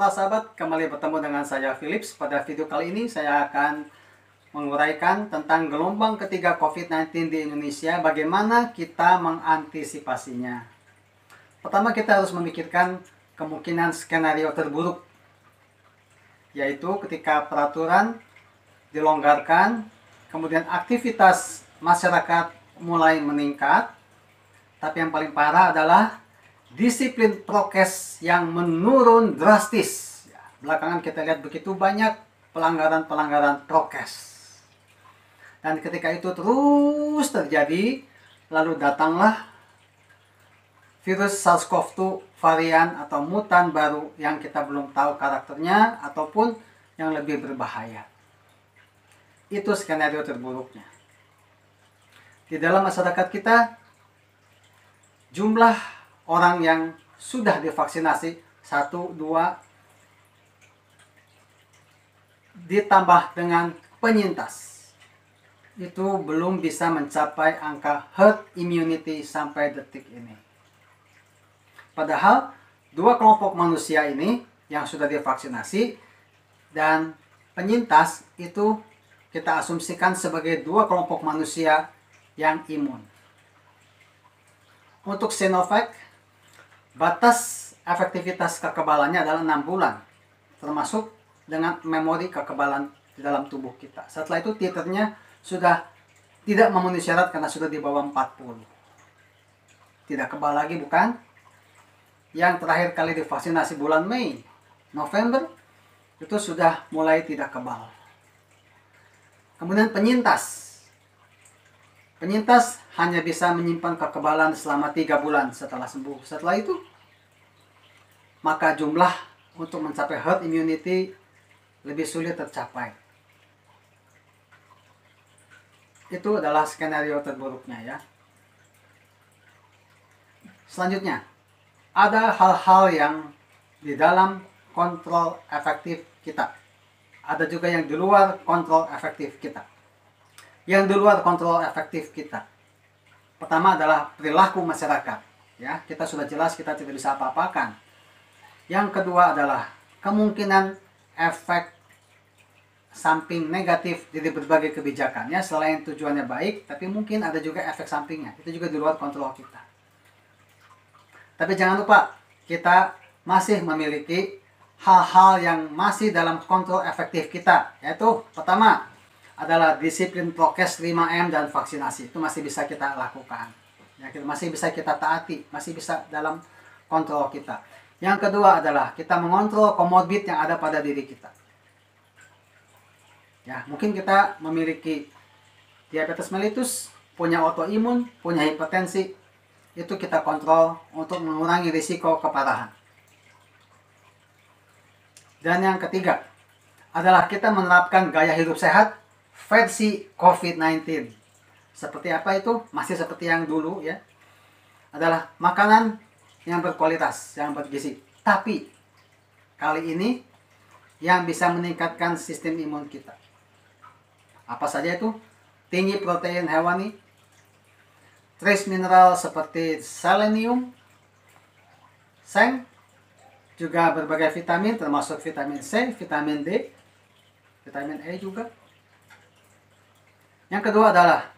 para sahabat, kembali bertemu dengan saya Philips. Pada video kali ini saya akan menguraikan tentang gelombang ketiga COVID-19 di Indonesia, bagaimana kita mengantisipasinya. Pertama, kita harus memikirkan kemungkinan skenario terburuk, yaitu ketika peraturan dilonggarkan, kemudian aktivitas masyarakat mulai meningkat, tapi yang paling parah adalah disiplin prokes yang menurun drastis. Belakangan kita lihat begitu banyak pelanggaran-pelanggaran prokes. Dan ketika itu terus terjadi, lalu datanglah virus SARS-CoV-2 varian atau mutan baru yang kita belum tahu karakternya ataupun yang lebih berbahaya. Itu skenario terburuknya. Di dalam masyarakat kita, jumlah orang yang sudah divaksinasi 1, 2 ditambah dengan penyintas itu belum bisa mencapai angka herd immunity sampai detik ini. Padahal dua kelompok manusia ini yang sudah divaksinasi dan penyintas itu kita asumsikan sebagai dua kelompok manusia yang imun. Untuk Sinovac, batas efektivitas kekebalannya adalah 6 bulan, termasuk dengan memori kekebalan di dalam tubuh kita. Setelah itu titernya sudah tidak memenuhi syarat karena sudah di bawah 40. Tidak kebal lagi, bukan? Yang terakhir kali divaksinasi bulan Mei, November, itu sudah mulai tidak kebal. Kemudian penyintas. Penyintas hanya bisa menyimpan kekebalan selama 3 bulan setelah sembuh. Setelah itu, maka jumlah untuk mencapai herd immunity lebih sulit tercapai. Itu adalah skenario terburuknya ya. Selanjutnya, ada hal-hal yang di dalam kontrol efektif kita. Ada juga yang di luar kontrol efektif kita. Yang di luar kontrol efektif kita, pertama adalah perilaku masyarakat. Ya, kita sudah jelas kita tidak bisa apa-apakan. Yang kedua adalah kemungkinan efek samping negatif dari berbagai kebijakan. Ya, selain tujuannya baik, tapi mungkin ada juga efek sampingnya. Itu juga di luar kontrol kita. Tapi jangan lupa, kita masih memiliki hal-hal yang masih dalam kontrol efektif kita. Yaitu pertama adalah disiplin prokes 5M dan vaksinasi. Itu masih bisa kita lakukan. Ya, masih bisa kita taati, masih bisa dalam kontrol kita. Yang kedua adalah kita mengontrol komorbid yang ada pada diri kita. Ya, mungkin kita memiliki diabetes mellitus, punya autoimun, punya hipertensi. Itu kita kontrol untuk mengurangi risiko keparahan. Dan yang ketiga adalah kita menerapkan gaya hidup sehat versi COVID-19. Seperti apa itu? Masih seperti yang dulu ya. Adalah makanan yang berkualitas, yang bergizi. Tapi kali ini yang bisa meningkatkan sistem imun kita. Apa saja itu? Tinggi protein hewani, trace mineral seperti selenium, seng, juga berbagai vitamin termasuk vitamin C, vitamin D, vitamin E juga. Yang kedua adalah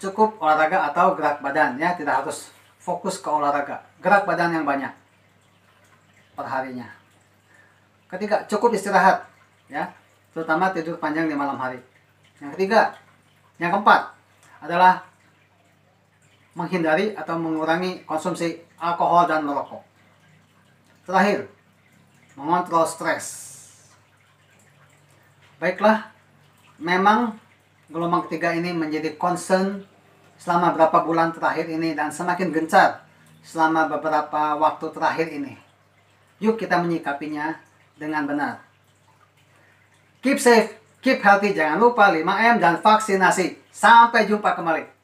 cukup olahraga atau gerak badan ya, tidak harus fokus ke olahraga. Gerak badan yang banyak perharinya. Ketiga, cukup istirahat ya, terutama tidur panjang di malam hari. Yang ketiga, yang keempat adalah menghindari atau mengurangi konsumsi alkohol dan merokok. Terakhir, mengontrol stres. Baiklah, memang gelombang ketiga ini menjadi concern selama beberapa bulan terakhir ini dan semakin gencar selama beberapa waktu terakhir ini. Yuk kita menyikapinya dengan benar. Keep safe, keep healthy, jangan lupa 5M dan vaksinasi. Sampai jumpa kembali.